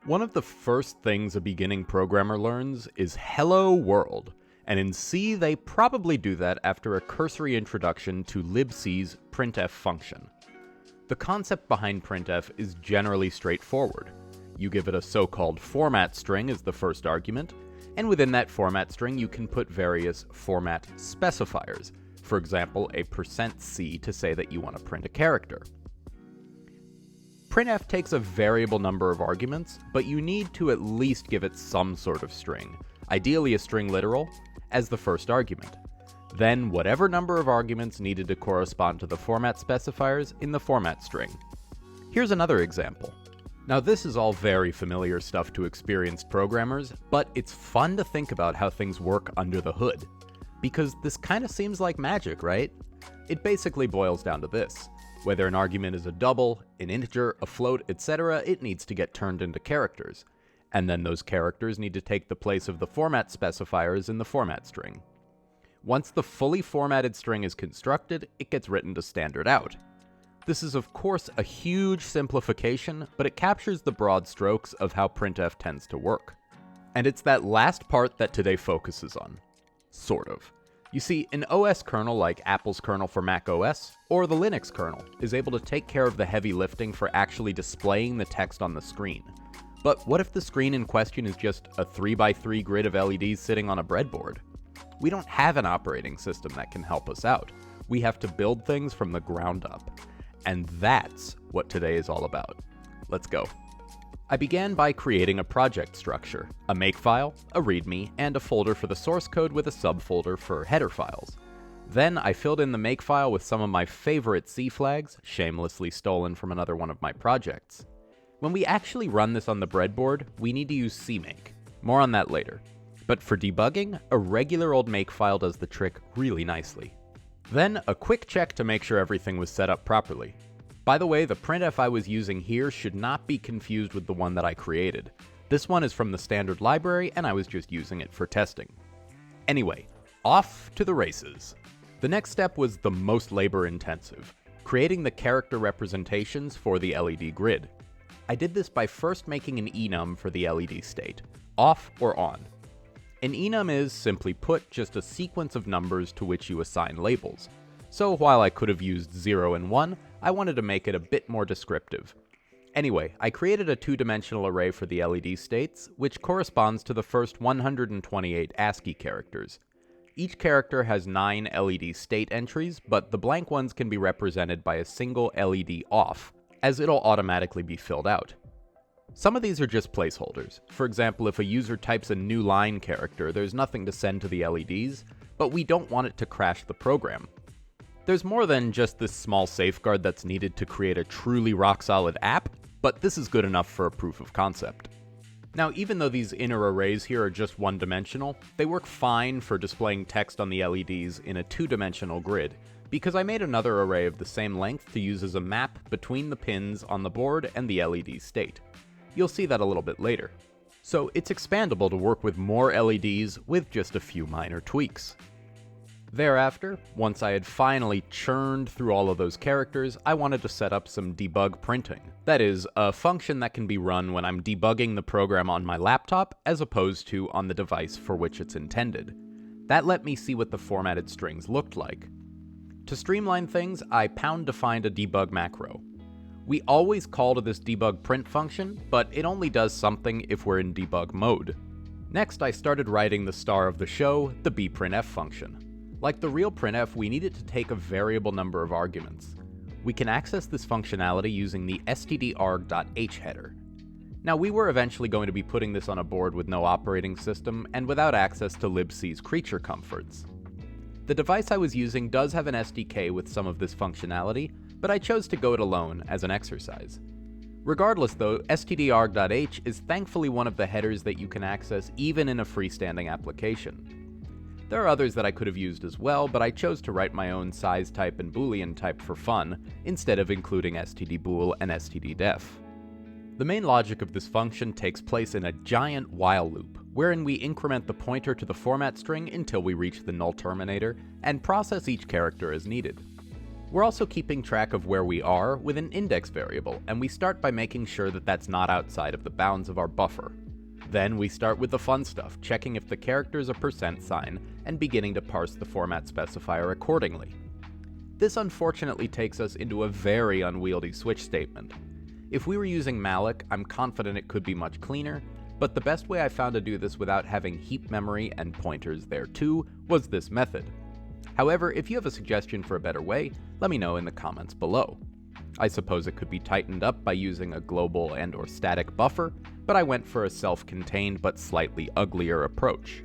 One of the first things a beginning programmer learns is hello world, and in C they probably do that after a cursory introduction to libc's printf function. The concept behind printf is generally straightforward. You give it a so-called format string as the first argument, and within that format string you can put various format specifiers, for example a %c to say that you want to print a character. Printf takes a variable number of arguments, but you need to at least give it some sort of string, ideally a string literal, as the first argument. Then whatever number of arguments needed to correspond to the format specifiers in the format string. Here's another example. Now this is all very familiar stuff to experienced programmers, but it's fun to think about how things work under the hood. Because this kind of seems like magic, right? It basically boils down to this. Whether an argument is a double, an integer, a float, etc., it needs to get turned into characters. And then those characters need to take the place of the format specifiers in the format string. Once the fully formatted string is constructed, it gets written to standard out. This is of course a huge simplification, but it captures the broad strokes of how printf tends to work. And it's that last part that today focuses on. Sort of. You see, an OS kernel like Apple's kernel for Mac OS, or the Linux kernel, is able to take care of the heavy lifting for actually displaying the text on the screen. But what if the screen in question is just a 3x3 grid of LEDs sitting on a breadboard? We don't have an operating system that can help us out. We have to build things from the ground up. And that's what today is all about. Let's go. I began by creating a project structure, a makefile, a readme, and a folder for the source code with a subfolder for header files. Then I filled in the makefile with some of my favorite C flags, shamelessly stolen from another one of my projects. When we actually run this on the breadboard, we need to use cmake. More on that later. But for debugging, a regular old makefile does the trick really nicely. Then a quick check to make sure everything was set up properly. By the way, the printf I was using here should not be confused with the one that I created. This one is from the standard library and I was just using it for testing. Anyway, off to the races. The next step was the most labor intensive, creating the character representations for the LED grid. I did this by first making an enum for the LED state, off or on. An enum is, simply put, just a sequence of numbers to which you assign labels. So while I could have used 0 and 1, I wanted to make it a bit more descriptive. Anyway, I created a two-dimensional array for the LED states, which corresponds to the first 128 ASCII characters. Each character has 9 LED state entries, but the blank ones can be represented by a single LED off, as it'll automatically be filled out. Some of these are just placeholders. For example, if a user types a new line character, there's nothing to send to the LEDs, but we don't want it to crash the program. There's more than just this small safeguard that's needed to create a truly rock-solid app, but this is good enough for a proof of concept. Now, even though these inner arrays here are just one-dimensional, they work fine for displaying text on the LEDs in a two-dimensional grid, because I made another array of the same length to use as a map between the pins on the board and the LED state. You'll see that a little bit later. So it's expandable to work with more LEDs with just a few minor tweaks. Thereafter, once I had finally churned through all of those characters, I wanted to set up some debug printing. That is, a function that can be run when I'm debugging the program on my laptop as opposed to on the device for which it's intended. That let me see what the formatted strings looked like. To streamline things, I pound-defined a debug macro. We always call to this debug print function, but it only does something if we're in debug mode. Next, I started writing the star of the show, the bprintf function. Like the real printf, we need it to take a variable number of arguments. We can access this functionality using the stdarg.h header. Now, we were eventually going to be putting this on a board with no operating system and without access to libc's creature comforts. The device I was using does have an SDK with some of this functionality, but I chose to go it alone as an exercise. Regardless though, stdarg.h is thankfully one of the headers that you can access even in a freestanding application. There are others that I could have used as well, but I chose to write my own size type and boolean type for fun, instead of including stdbool and stddef. The main logic of this function takes place in a giant while loop, wherein we increment the pointer to the format string until we reach the null terminator, and process each character as needed. We're also keeping track of where we are with an index variable, and we start by making sure that that's not outside of the bounds of our buffer. Then we start with the fun stuff, checking if the character is a %sign and beginning to parse the format specifier accordingly. This unfortunately takes us into a very unwieldy switch statement. If we were using malloc, I'm confident it could be much cleaner, but the best way I found to do this without having heap memory and pointers there too was this method. However, if you have a suggestion for a better way, let me know in the comments below. I suppose it could be tightened up by using a global and/or static buffer, but I went for a self-contained but slightly uglier approach.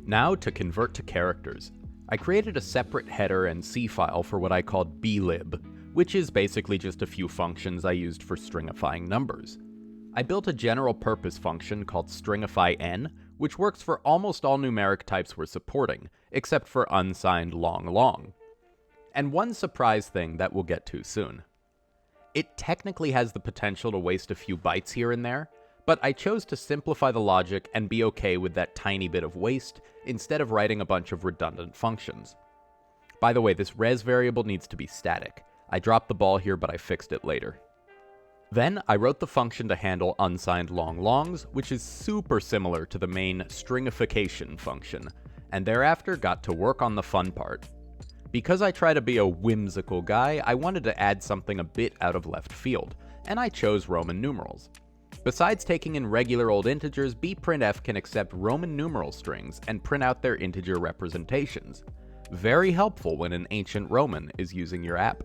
Now to convert to characters. I created a separate header and C file for what I called blib, which is basically just a few functions I used for stringifying numbers. I built a general purpose function called stringifyn, which works for almost all numeric types we're supporting, except for unsigned long. And one surprise thing that we'll get to soon. It technically has the potential to waste a few bytes here and there, but I chose to simplify the logic and be okay with that tiny bit of waste instead of writing a bunch of redundant functions. By the way, this res variable needs to be static. I dropped the ball here, but I fixed it later. Then I wrote the function to handle unsigned longs, which is super similar to the main stringification function, and thereafter got to work on the fun part. Because I try to be a whimsical guy, I wanted to add something a bit out of left field, and I chose Roman numerals. Besides taking in regular old integers, bprintf can accept Roman numeral strings and print out their integer representations. Very helpful when an ancient Roman is using your app.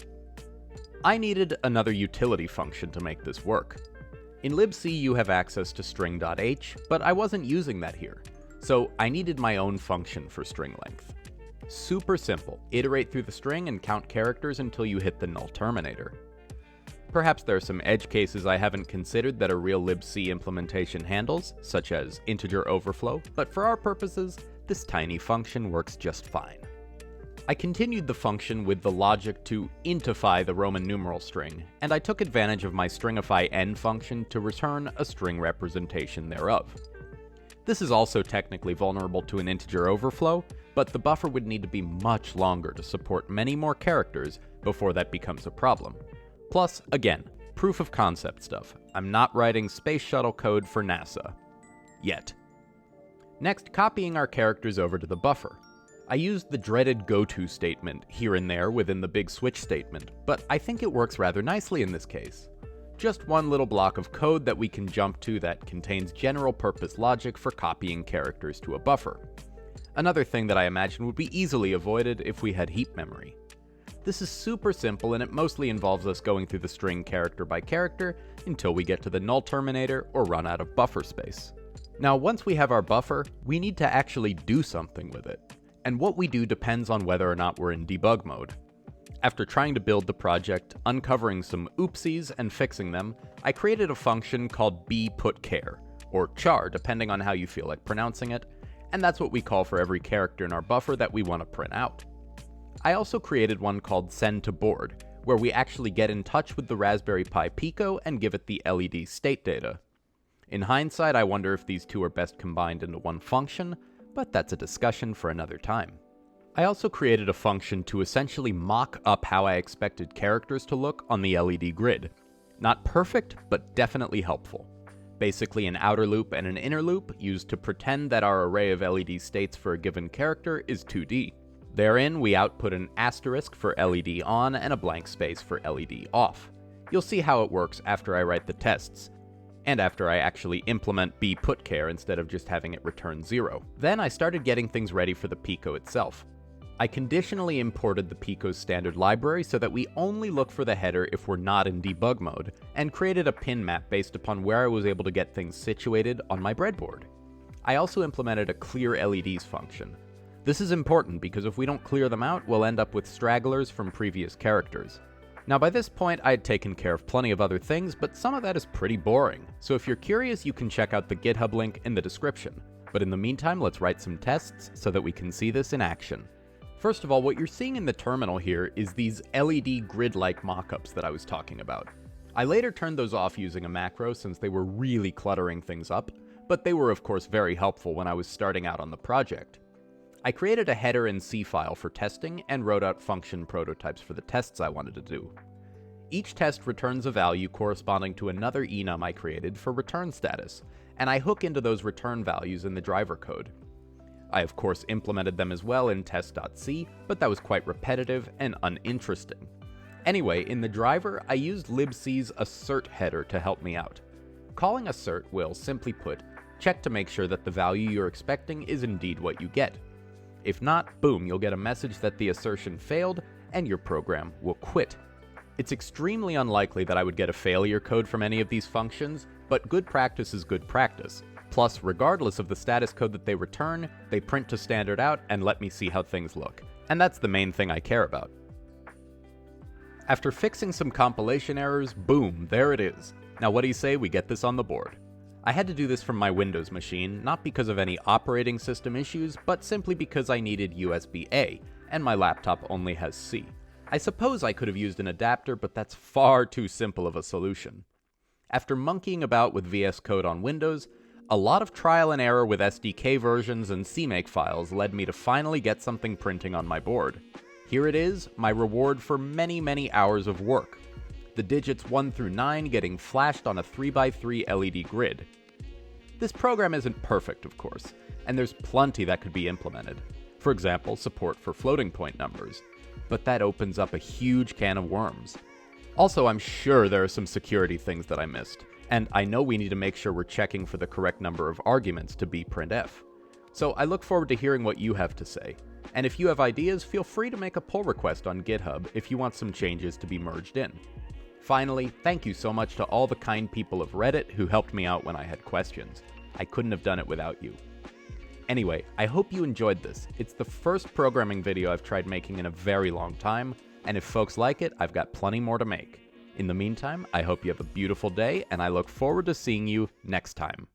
I needed another utility function to make this work. In libc you have access to string.h, but I wasn't using that here, so I needed my own function for string length. Super simple, iterate through the string and count characters until you hit the null terminator. Perhaps there are some edge cases I haven't considered that a real libc implementation handles, such as integer overflow, but for our purposes, this tiny function works just fine. I continued the function with the logic to intify the Roman numeral string, and I took advantage of my stringifyn function to return a string representation thereof. This is also technically vulnerable to an integer overflow, but the buffer would need to be much longer to support many more characters before that becomes a problem. Plus, again, proof of concept stuff. I'm not writing space shuttle code for NASA. Yet. Next, copying our characters over to the buffer. I used the dreaded goto statement here and there within the big switch statement, but I think it works rather nicely in this case. Just one little block of code that we can jump to that contains general purpose logic for copying characters to a buffer. Another thing that I imagine would be easily avoided if we had heap memory. This is super simple and it mostly involves us going through the string character by character until we get to the null terminator or run out of buffer space. Now once we have our buffer, we need to actually do something with it. And what we do depends on whether or not we're in debug mode. After trying to build the project, uncovering some oopsies and fixing them, I created a function called bputchar, or char depending on how you feel like pronouncing it, and that's what we call for every character in our buffer that we want to print out. I also created one called send-to-board, where we actually get in touch with the Raspberry Pi Pico and give it the LED state data. In hindsight, I wonder if these two are best combined into one function, but that's a discussion for another time. I also created a function to essentially mock up how I expected characters to look on the LED grid. Not perfect, but definitely helpful. Basically an outer loop and an inner loop used to pretend that our array of LED states for a given character is 2D. Therein, we output an asterisk for LED on and a blank space for LED off. You'll see how it works after I write the tests, and after I actually implement bputchar instead of just having it return 0. Then I started getting things ready for the Pico itself. I conditionally imported the Pico's standard library so that we only look for the header if we're not in debug mode, and created a pin map based upon where I was able to get things situated on my breadboard. I also implemented a clear LEDs function. This is important because if we don't clear them out, we'll end up with stragglers from previous characters. Now by this point, I had taken care of plenty of other things, but some of that is pretty boring, so if you're curious, you can check out the GitHub link in the description. But in the meantime, let's write some tests so that we can see this in action. First of all, what you're seeing in the terminal here is these LED grid-like mockups that I was talking about. I later turned those off using a macro since they were really cluttering things up, but they were of course very helpful when I was starting out on the project. I created a header in C file for testing and wrote out function prototypes for the tests I wanted to do. Each test returns a value corresponding to another enum I created for return status, and I hook into those return values in the driver code. I of course implemented them as well in test.c, but that was quite repetitive and uninteresting. Anyway, in the driver, I used libc's assert header to help me out. Calling assert will, simply put, check to make sure that the value you're expecting is indeed what you get. If not, boom, you'll get a message that the assertion failed, and your program will quit. It's extremely unlikely that I would get a failure code from any of these functions, but good practice is good practice. Plus, regardless of the status code that they return, they print to standard out and let me see how things look. And that's the main thing I care about. After fixing some compilation errors, boom, there it is. Now what do you say we get this on the board? I had to do this from my Windows machine, not because of any operating system issues, but simply because I needed USB-A, and my laptop only has C. I suppose I could have used an adapter, but that's far too simple of a solution. After monkeying about with VS Code on Windows, a lot of trial and error with SDK versions and CMake files led me to finally get something printing on my board. Here it is, my reward for many hours of work. The digits 1 through 9 getting flashed on a 3x3 LED grid. This program isn't perfect, of course, and there's plenty that could be implemented. For example, support for floating point numbers. But that opens up a huge can of worms. Also, I'm sure there are some security things that I missed, and I know we need to make sure we're checking for the correct number of arguments to be printf. So I look forward to hearing what you have to say. And if you have ideas, feel free to make a pull request on GitHub if you want some changes to be merged in. Finally, thank you so much to all the kind people of Reddit who helped me out when I had questions. I couldn't have done it without you. Anyway, I hope you enjoyed this. It's the first programming video I've tried making in a very long time, and if folks like it, I've got plenty more to make. In the meantime, I hope you have a beautiful day, and I look forward to seeing you next time.